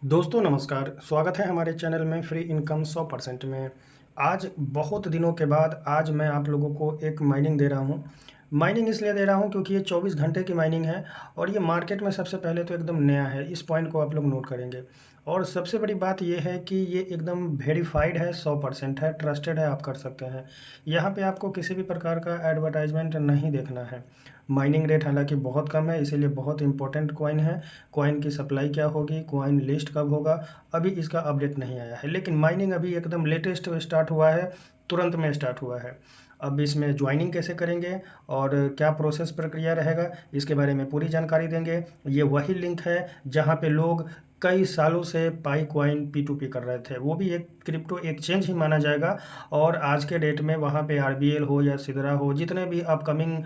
दोस्तों नमस्कार, स्वागत है हमारे चैनल में फ्री इनकम 100% में। आज बहुत दिनों के बाद आज मैं आप लोगों को एक माइनिंग दे रहा हूँ। माइनिंग इसलिए दे रहा हूँ क्योंकि ये 24 घंटे की माइनिंग है और ये मार्केट में सबसे पहले तो एकदम नया है। इस पॉइंट को आप लोग नोट करेंगे। और सबसे बड़ी बात ये है कि ये एकदम वेरीफाइड है, 100% है, ट्रस्टेड है, आप कर सकते हैं। यहाँ पे आपको किसी भी प्रकार का एडवर्टाइजमेंट नहीं देखना है। माइनिंग रेट हालांकि बहुत कम है, इसीलिए बहुत इंपॉर्टेंट कॉइन है। कॉइन की सप्लाई क्या होगी, कॉइन लिस्ट कब होगा, अभी इसका अपडेट नहीं आया है। लेकिन माइनिंग अभी एकदम लेटेस्ट स्टार्ट हुआ है, तुरंत में स्टार्ट हुआ है। अब इसमें ज्वाइनिंग कैसे करेंगे और क्या प्रोसेस प्रक्रिया रहेगा, इसके बारे में पूरी जानकारी देंगे। ये वही लिंक है जहाँ पे लोग कई सालों से पाई कॉइन P2P कर रहे थे, वो भी एक क्रिप्टो एक्सचेंज ही माना जाएगा। और आज के डेट में वहाँ पे RBL हो या सिदरा हो, जितने भी अपकमिंग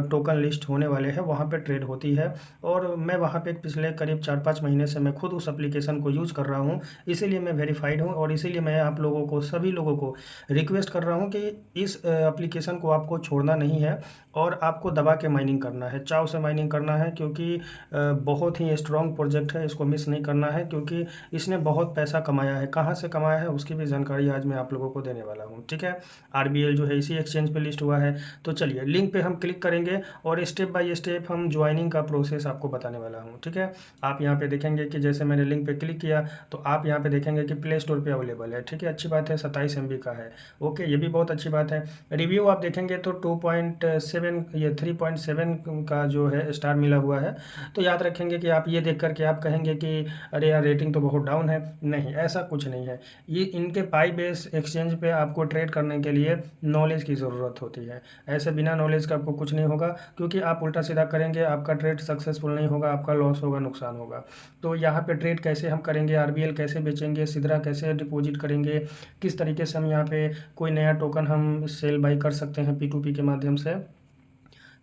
टोकन लिस्ट होने वाले हैं वहाँ पे ट्रेड होती है। और मैं वहाँ पे पिछले करीब 4-5 महीने से मैं खुद उस एप्लीकेशन को यूज़ कर रहा हूँ, इसीलिए मैं वेरीफाइड हूँ। और इसीलिए मैं आप लोगों को, सभी लोगों को रिक्वेस्ट कर रहा हूँ कि इस एप्लीकेशन को आपको छोड़ना नहीं है और आपको दबा के माइनिंग करना है, चाव से माइनिंग करना है, क्योंकि बहुत ही स्ट्रॉन्ग प्रोजेक्ट है, इसको मिस नहीं करना है। क्योंकि इसने बहुत पैसा कमाया है, कहाँ से कमाया है उसकी भी जानकारी आज मैं आप लोगों को देने वाला हूँ। ठीक है, RBL जो है इसी एक्सचेंज पे लिस्ट हुआ है। तो चलिए लिंक पे हम क्लिक करेंगे और स्टेप बाय स्टेप हम ज्वाइनिंग का प्रोसेस आपको बताने वाला हूँ। ठीक है, आप यहाँ पे देखेंगे कि जैसे मैंने लिंक पे क्लिक किया तो आप यहाँ पे देखेंगे कि प्ले स्टोर पे अवेलेबल है। ठीक है, अच्छी बात है, 27 MB का है। ओके, ये भी बहुत अच्छी बात है। रिव्यू आप देखेंगे तो 2.7, ये 3.7 का जो है स्टार मिला हुआ है। तो याद रखेंगे कि आप ये देख करके आप कहेंगे कि अरे यार रेटिंग तो बहुत डाउन है। नहीं, ऐसा कुछ नहीं है। ये इनके पाई बेस एक्सचेंज पे आपको ट्रेड करने के लिए नॉलेज की ज़रूरत होती है। ऐसे बिना नॉलेज का आपको कुछ नहीं होगा, क्योंकि आप उल्टा सीधा करेंगे, आपका ट्रेड सक्सेसफुल नहीं होगा, आपका लॉस होगा, नुकसान होगा। तो यहाँ पे ट्रेड कैसे हम करेंगे, RBL कैसे बेचेंगे, सिदरा कैसे डिपॉजिट करेंगे, किस तरीके से हम यहाँ पे कोई नया टोकन हम सेल बाई कर सकते हैं P2P के माध्यम से।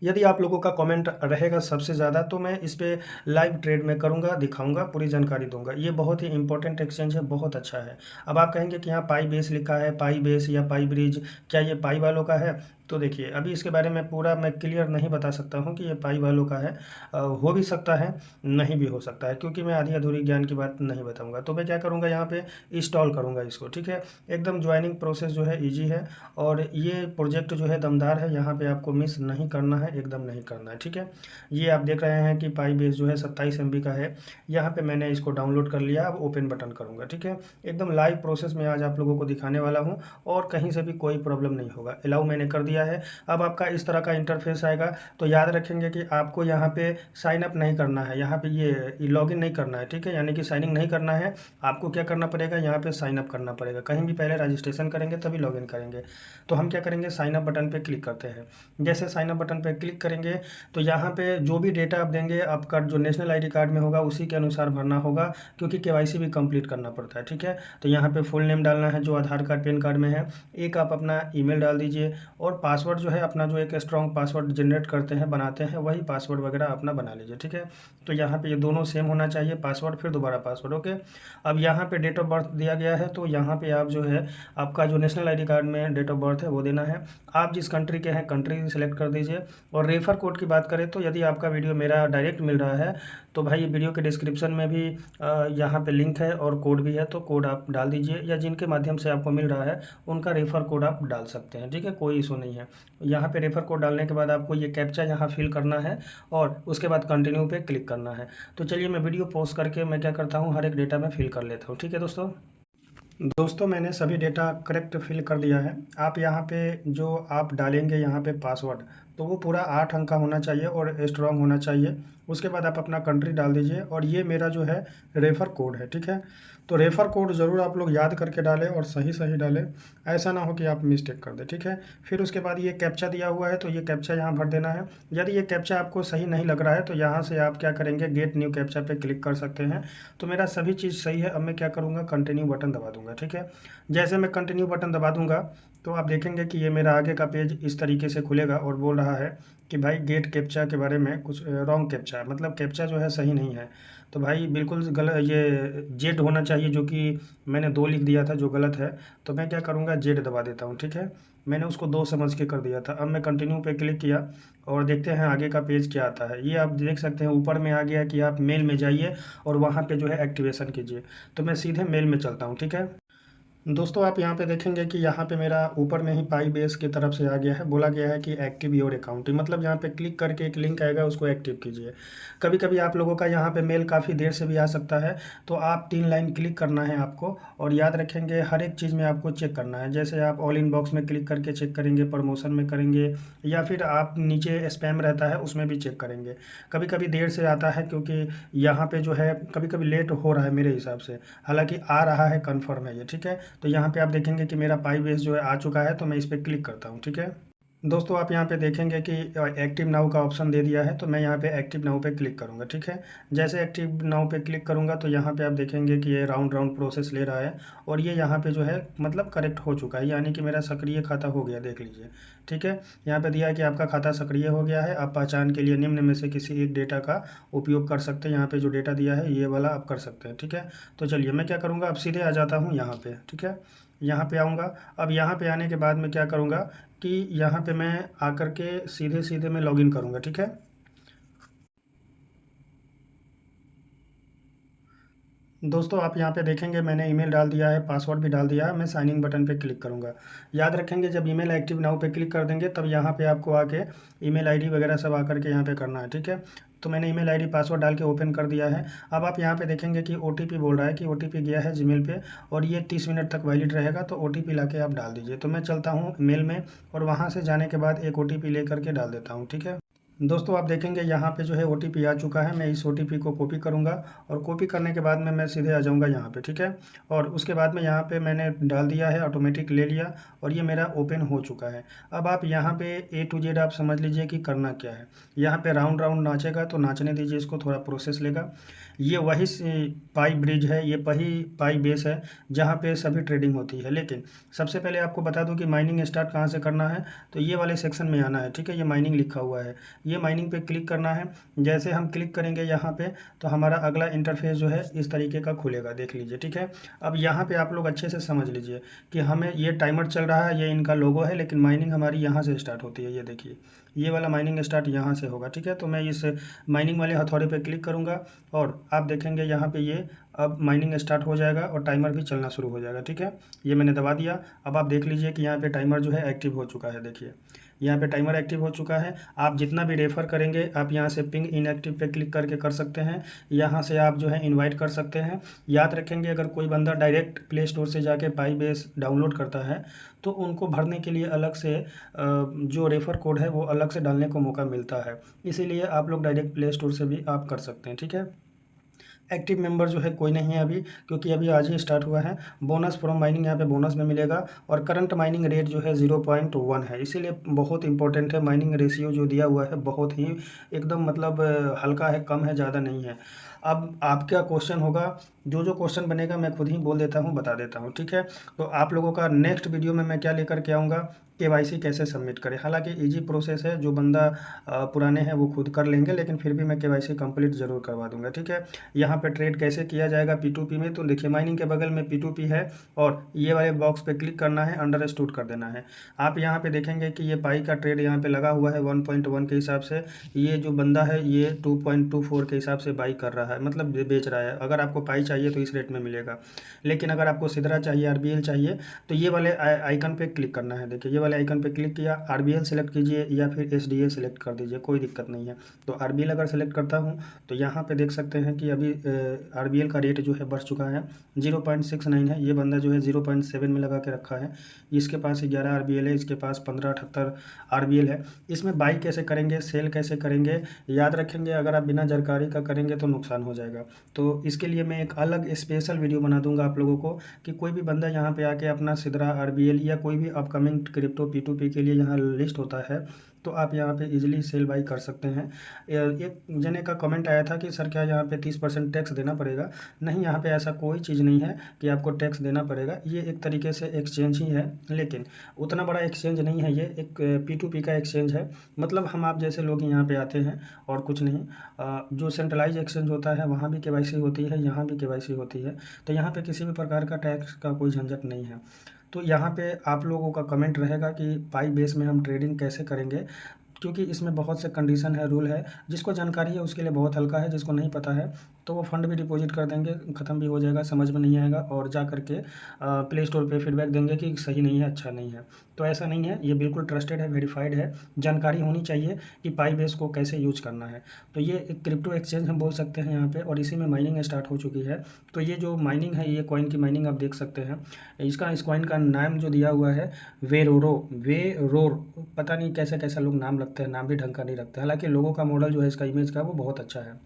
यदि आप लोगों का कमेंट रहेगा सबसे ज़्यादा तो मैं इस पे लाइव ट्रेड में करूँगा, दिखाऊँगा, पूरी जानकारी दूँगा। ये बहुत ही इंपॉर्टेंट एक्सचेंज है, बहुत अच्छा है। अब आप कहेंगे कि यहाँ पाई बेस लिखा है, पाई बेस या पाई ब्रिज, क्या ये पाई वालों का है? तो देखिए, अभी इसके बारे में पूरा मैं क्लियर नहीं बता सकता हूँ कि ये पाई वालों का है। हो भी सकता है, नहीं भी हो सकता है, क्योंकि मैं आधी अधूरी ज्ञान की बात नहीं बताऊँगा। तो मैं क्या करूँगा, यहाँ पे इंस्टॉल करूँगा इसको। ठीक है, एकदम ज्वाइनिंग प्रोसेस जो है ईजी है और ये प्रोजेक्ट जो है दमदार है। यहाँ पे आपको मिस नहीं करना है, एकदम नहीं करना है। ठीक है, ये आप देख रहे हैं कि पाई बेस जो है 27 MB का है। यहाँ पे मैंने इसको डाउनलोड कर लिया, अब ओपन बटन करूँगा। ठीक है, एकदम लाइव प्रोसेस में आज आप लोगों को दिखाने वाला हूँ और कहीं से भी कोई प्रॉब्लम नहीं होगा। अलाउ मैंने कर दिया है। अब आपका इस तरह का इंटरफेस आएगा। तो याद रखेंगे कि आपको यहाँ पे साइन अप नहीं करना है, यहाँ पे ये लॉगिन नहीं करना है। ठीक है, यानी कि साइनिंग नहीं करना है। आपको क्या करना पड़ेगा, यहाँ पे साइन अप करना पड़ेगा। कहीं भी पहले रजिस्ट्रेशन करेंगे तभी लॉगिन करेंगे। तो हम क्या करेंगे, साइन अप बटन पे क्लिक करते हैं। जैसे साइन अप बटन पे क्लिक करेंगे तो यहाँ पे जो भी डेटा आप देंगे, आपका जो नेशनल ID कार्ड में होगा उसी के अनुसार भरना होगा, क्योंकि KYC भी कंप्लीट करना पड़ता है। ठीक है, तो यहाँ पे फुल नेम डालना है जो आधार कार्ड पैन कार्ड में है। एक आप अपना ईमेल डाल दीजिए और पासवर्ड जो है अपना, जो एक स्ट्रॉन्ग पासवर्ड जनरेट करते हैं, बनाते हैं, वही पासवर्ड वगैरह अपना बना लीजिए। ठीक है, तो यहाँ पे ये दोनों सेम होना चाहिए, पासवर्ड फिर दोबारा पासवर्ड। ओके, अब यहाँ पे डेट ऑफ बर्थ दिया गया है, तो यहाँ पे आप जो है आपका जो नेशनल ID कार्ड में डेट ऑफ बर्थ है वो देना है। आप जिस कंट्री के हैं कंट्री सेलेक्ट कर दीजिए। और रेफर कोड की बात करें तो यदि आपका वीडियो मेरा डायरेक्ट मिल रहा है तो भाई वीडियो के डिस्क्रिप्शन में भी यहाँ पे लिंक है और कोड भी है, तो कोड आप डाल दीजिए, या जिनके माध्यम से आपको मिल रहा है उनका रेफर कोड आप डाल सकते हैं। ठीक है, कोई इशू नहीं है। यहाँ पे रेफर कोड डालने के बाद आपको ये कैप्चा यहाँ फिल करना है और उसके बाद कंटिन्यू पे क्लिक करना है। तो चलिए मैं वीडियो पॉज करके मैं क्या करता हूँ, हर एक डेटा में फिल कर लेता हूँ। ठीक है दोस्तों मैंने सभी डेटा करेक्ट फिल कर दिया है। आप यहाँ पे जो आप डालेंगे यहाँ पे पासवर्ड, तो वो पूरा 8 अंक का होना चाहिए और स्ट्रॉन्ग होना चाहिए। उसके बाद आप अपना कंट्री डाल दीजिए और ये मेरा जो है रेफ़र कोड है। ठीक है, तो रेफ़र कोड ज़रूर आप लोग याद करके डालें और सही सही डालें, ऐसा ना हो कि आप मिस्टेक कर दें। ठीक है, फिर उसके बाद ये कैप्चा दिया हुआ है, तो ये कैप्चा यहाँ भर देना है। यदि ये कैप्चा आपको सही नहीं लग रहा है तो यहाँ से आप क्या करेंगे, गेट न्यू कैप्चा पे क्लिक कर सकते हैं। तो मेरा सभी चीज़ सही है। अब मैं क्या करूँगा, कंटिन्यू बटन दबा दूँगा। ठीक है, जैसे मैं कंटिन्यू बटन दबा दूँगा तो आप देखेंगे कि ये मेरा आगे का पेज इस तरीके से खुलेगा और बोल रहा है कि भाई गेट कैप्चा के बारे में कुछ रॉन्ग कैप्चा है, मतलब कैप्चा जो है सही नहीं है। तो भाई बिल्कुल गलत, ये जेड होना चाहिए, जो कि मैंने 2 लिख दिया था जो गलत है। तो मैं क्या करूँगा, जेड दबा देता हूँ। ठीक है, मैंने उसको 2 समझ के कर दिया था। अब मैं कंटिन्यू पे क्लिक किया और देखते हैं आगे का पेज क्या आता है। ये आप देख सकते हैं ऊपर में आ गया कि आप मेल में जाइए और वहाँ पे जो है एक्टिवेशन कीजिए। तो मैं सीधे मेल में चलता हूँ, ठीक है। दोस्तों आप यहाँ पे देखेंगे कि यहाँ पे मेरा ऊपर में ही पाई बेस की तरफ से आ गया है, बोला गया है कि एक्टिव योर अकाउंट, मतलब यहाँ पे क्लिक करके एक लिंक आएगा, उसको एक्टिव कीजिए। कभी कभी आप लोगों का यहाँ पे मेल काफ़ी देर से भी आ सकता है, तो आप 3 लाइन क्लिक करना है आपको, और याद रखेंगे हर एक चीज़ में आपको चेक करना है। जैसे आप ऑल इनबॉक्स में क्लिक करके चेक करेंगे, प्रमोशन में करेंगे, या फिर आप नीचे स्पैम रहता है उसमें भी चेक करेंगे। कभी कभी देर से आता है क्योंकि यहाँ पे जो है कभी कभी लेट हो रहा है मेरे हिसाब से, हालांकि आ रहा है, कन्फर्म है ये, ठीक है। तो यहाँ पे आप देखेंगे कि मेरा पाई बेस जो है आ चुका है, तो मैं इस पर क्लिक करता हूँ, ठीक है। दोस्तों आप यहाँ पे देखेंगे कि एक्टिव नाउ का ऑप्शन दे दिया है, तो मैं यहाँ पे एक्टिव नाउ पे क्लिक करूँगा, ठीक है। जैसे एक्टिव नाउ पे क्लिक करूँगा तो यहाँ पे आप देखेंगे कि ये राउंड राउंड प्रोसेस ले रहा है, और ये यहाँ पे जो है मतलब करेक्ट हो चुका है, यानी कि मेरा सक्रिय खाता हो गया, देख लीजिए, ठीक है। यहाँ पे दिया है कि आपका खाता सक्रिय हो गया है, आप पहचान के लिए निम्न में से किसी एक डेटा का उपयोग कर सकते हैं। यहाँ पे जो डेटा दिया है ये वाला आप कर सकते हैं, ठीक है। तो चलिए मैं क्या करूँगा, अब सीधे आ जाता हूँ यहाँ पे, ठीक है। यहाँ पे आऊँगा। अब यहाँ पे आने के बाद मैं क्या करूँगा कि यहाँ पे मैं आकर के सीधे सीधे मैं लॉगिन करूँगा, ठीक है। दोस्तों आप यहाँ पे देखेंगे मैंने ईमेल डाल दिया है, पासवर्ड भी डाल दिया है। मैं साइन इन बटन पे क्लिक करूँगा। याद रखेंगे जब ईमेल एक्टिव नाउ पे क्लिक कर देंगे तब यहाँ पे आपको आके ईमेल आईडी वगैरह सब आकर के यहाँ पे करना है, ठीक है। तो मैंने ईमेल आईडी पासवर्ड डाल के ओपन कर दिया है। अब आप यहाँ पे देखेंगे कि ओटीपी बोल रहा है कि ओटीपी गया है जीमेल पे, और ये 30 मिनट तक वैलिड रहेगा, तो ओटीपी ला के आप डाल दीजिए। तो मैं चलता हूँ मेल में, और वहाँ से जाने के बाद एक ओटीपी लेकर के डाल देता हूँ, ठीक है। दोस्तों आप देखेंगे यहाँ पे जो है ओटीपी आ चुका है। मैं इस ओटीपी को कॉपी करूँगा, और कॉपी करने के बाद में मैं सीधे आ जाऊँगा यहाँ पे, ठीक है। और उसके बाद में यहाँ पे मैंने डाल दिया है, ऑटोमेटिक ले लिया, और ये मेरा ओपन हो चुका है। अब आप यहाँ पे ए टू जेड आप समझ लीजिए कि करना क्या है। यहाँ पे राउंड राउंड नाचेगा तो नाचने दीजिए, इसको थोड़ा प्रोसेस लेगा। ये वही पाई ब्रिज है, ये वही पाई बेस है जहाँ पे सभी ट्रेडिंग होती है। लेकिन सबसे पहले आपको बता दूं कि माइनिंग स्टार्ट कहाँ से करना है। तो ये वाले सेक्शन में आना है, ठीक है। ये माइनिंग लिखा हुआ है, ये माइनिंग पे क्लिक करना है। जैसे हम क्लिक करेंगे यहाँ पे, तो हमारा अगला इंटरफेस जो है इस तरीके का खुलेगा, देख लीजिए, ठीक है। अब यहाँ पे आप लोग अच्छे से समझ लीजिए कि हमें ये टाइमर चल रहा है, ये इनका लोगो है, लेकिन माइनिंग हमारी यहाँ से स्टार्ट होती है। ये देखिए, ये वाला माइनिंग स्टार्ट यहाँ से होगा, ठीक है। तो मैं इस माइनिंग वाले हथौड़े पे क्लिक करूँगा, और आप देखेंगे यहाँ पे ये अब माइनिंग स्टार्ट हो जाएगा और टाइमर भी चलना शुरू हो जाएगा, ठीक है। ये मैंने दबा दिया। अब आप देख लीजिए कि यहाँ पे टाइमर जो है एक्टिव हो चुका है, देखिए यहाँ पे टाइमर एक्टिव हो चुका है। आप जितना भी रेफ़र करेंगे आप यहाँ से पिंग इनएक्टिव पे क्लिक करके कर सकते हैं। यहाँ से आप जो है इनवाइट कर सकते हैं। याद रखेंगे अगर कोई बंदा डायरेक्ट प्ले स्टोर से जाके पाई बेस डाउनलोड करता है तो उनको भरने के लिए अलग से जो रेफ़र कोड है वो अलग से डालने को मौका मिलता है। इसीलिए आप लोग डायरेक्ट प्ले स्टोर से भी आप कर सकते हैं, ठीक है। एक्टिव मेंबर जो है कोई नहीं है अभी, क्योंकि अभी आज ही स्टार्ट हुआ है। बोनस फ्रॉम माइनिंग यहाँ पे बोनस में मिलेगा, और करंट माइनिंग रेट जो है 0.1 है, इसीलिए बहुत इंपॉर्टेंट है। माइनिंग रेशियो जो दिया हुआ है बहुत ही एकदम मतलब हल्का है, कम है, ज़्यादा नहीं है। अब आपका क्वेश्चन होगा, जो जो क्वेश्चन बनेगा मैं खुद ही बोल देता हूँ, बता देता हूँ, ठीक है। तो आप लोगों का नेक्स्ट वीडियो में मैं क्या लेकर के आऊँगा, केवाईसी कैसे सबमिट करें। हालांकि इजी प्रोसेस है, जो बंदा पुराने हैं वो खुद कर लेंगे, लेकिन फिर भी मैं केवाईसी कंप्लीट ज़रूर करवा दूंगा, ठीक है। यहाँ पे ट्रेड कैसे किया जाएगा P2P में, तो देखिए माइनिंग के बगल में P2P है, और ये वाले बॉक्स पे क्लिक करना है, अंडरस्टूड कर देना है। आप यहाँ पे देखेंगे कि ये पाई का ट्रेड यहाँ पे लगा हुआ है 1.1 के हिसाब से। ये जो बंदा है ये 2.24 के हिसाब से बाई कर रहा है, मतलब बेच रहा है। अगर आपको पाई चाहिए तो इस रेट में मिलेगा, लेकिन अगर आपको सिदरा चाहिए, RBL चाहिए, तो ये वाले आइकन पे क्लिक करना है। देखिए ये वाले आइकन पे क्लिक किया, RBL सेलेक्ट कीजिए या फिर SDA सेलेक्ट कर दीजिए, कोई दिक्कत नहीं है। तो RBL अगर सेलेक्ट करता हूँ तो यहाँ पे देख सकते हैं कि अभी RBL का रेट जो है बढ़ चुका है, 0.69 है। ये बंदा जो है 0.7 में लगा के रखा है। इसके पास 11 RBL है, इसके पास 1578 RBL है। इसमें बाई कैसे करेंगे, सेल कैसे करेंगे, याद रखेंगे। अगर आप बिना जानकारी का करेंगे तो नुकसान हो जाएगा। तो इसके लिए मैं एक अलग स्पेशल वीडियो बना दूंगा आप लोगों को, कि कोई भी बंदा यहाँ पे आके अपना सिदरा, RBL या कोई भी अपकमिंग क्रिप्टो P2P के लिए यहाँ लिस्ट होता है, तो आप यहाँ पे इजीली सेल बाई कर सकते हैं। एक जने का कमेंट आया था कि सर क्या यहाँ पे 30% टैक्स देना पड़ेगा। नहीं, यहाँ पे ऐसा कोई चीज़ नहीं है कि आपको टैक्स देना पड़ेगा। ये एक तरीके से एक्सचेंज ही है, लेकिन उतना बड़ा एक्सचेंज नहीं है। ये एक P2P का एक्सचेंज है, मतलब हम आप जैसे लोग यहाँ पे आते हैं और कुछ नहीं। जो सेंट्रलाइज एक्सचेंज होता है वहाँ भी KYC होती है, यहाँ भी KYC होती है। तो यहाँ पे किसी भी प्रकार का टैक्स का कोई झंझट नहीं है। तो यहाँ पे आप लोगों का कमेंट रहेगा कि पाई बेस में हम ट्रेडिंग कैसे करेंगे, क्योंकि इसमें बहुत से कंडीशन है, रूल है। जिसको जानकारी है उसके लिए बहुत हल्का है, जिसको नहीं पता है तो वो फंड भी डिपॉजिट कर देंगे, ख़त्म भी हो जाएगा, समझ में नहीं आएगा और जा करके प्ले स्टोर पे फीडबैक देंगे कि सही नहीं है, अच्छा नहीं है। तो ऐसा नहीं है, ये बिल्कुल ट्रस्टेड है, वेरीफाइड है। जानकारी होनी चाहिए कि पाई बेस को कैसे यूज करना है। तो ये एक क्रिप्टो एक्सचेंज हम बोल सकते हैं यहाँ पे, और इसी में माइनिंग स्टार्ट हो चुकी है। तो ये जो माइनिंग है, ये कॉइन की माइनिंग आप देख सकते हैं। इस कॉइन का नाम जो दिया हुआ है वेरोर, पता नहीं कैसे कैसा लोग नाम रखते हैं, नाम भी ढंग का नहीं रखते। हालांकि लोगों का मॉडल जो है इसका, इमेज का, वो बहुत अच्छा है।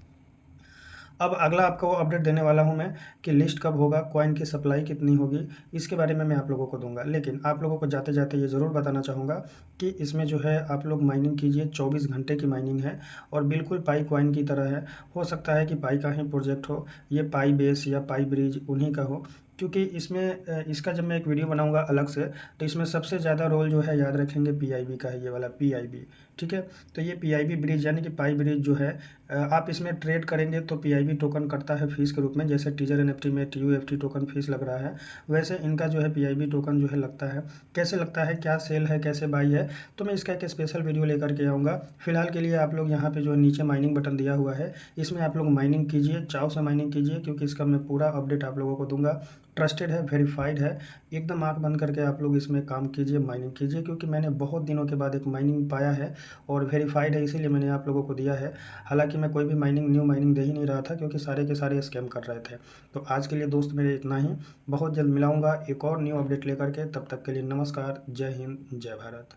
अब अगला आपको अपडेट देने वाला हूं मैं कि लिस्ट कब होगा, कॉइन की सप्लाई कितनी होगी, इसके बारे में मैं आप लोगों को दूंगा। लेकिन आप लोगों को जाते जाते ये ज़रूर बताना चाहूँगा कि इसमें जो है आप लोग माइनिंग कीजिए, 24 घंटे की माइनिंग है और बिल्कुल पाई कॉइन की तरह है। हो सकता है कि पाई का ही प्रोजेक्ट हो, ये पाई बेस या पाई ब्रिज उन्हीं का हो, क्योंकि इसमें इसका जब मैं एक वीडियो बनाऊंगा अलग से, तो इसमें सबसे ज़्यादा रोल जो है याद रखेंगे पीआईबी का है, ये वाला पीआईबी। ठीक है, तो ये पीआईबी ब्रिज यानी कि पाई ब्रिज जो है, आप इसमें ट्रेड करेंगे तो पीआईबी टोकन कटता है फीस के रूप में। जैसे टीजर एनएफटी में टीयूएफटी टोकन फीस लग रहा है, वैसे इनका जो है पीआईबी टोकन जो है लगता है। कैसे लगता है, क्या सेल है, कैसे बाई है, तो मैं इसका एक स्पेशल वीडियो लेकर के आऊँगा। फिलहाल के लिए आप लोग यहाँ पे जो नीचे माइनिंग बटन दिया हुआ है, इसमें आप लोग माइनिंग कीजिए, चाव से माइनिंग कीजिए, क्योंकि इसका मैं पूरा अपडेट आप लोगों को दूंगा। ट्रस्टेड है, वेरीफाइड है, एकदम आँख बंद करके आप लोग इसमें काम कीजिए, माइनिंग कीजिए, क्योंकि मैंने बहुत दिनों के बाद एक माइनिंग पाया है और वेरीफाइड है, इसीलिए मैंने आप लोगों को दिया है। हालांकि मैं कोई भी माइनिंग, न्यू माइनिंग दे ही नहीं रहा था, क्योंकि सारे के सारे स्कैम कर रहे थे। तो आज के लिए दोस्त मेरे इतना ही, बहुत जल्द मिलाऊंगा एक और न्यू अपडेट लेकर के। तब तक के लिए नमस्कार, जय हिंद, जय भारत।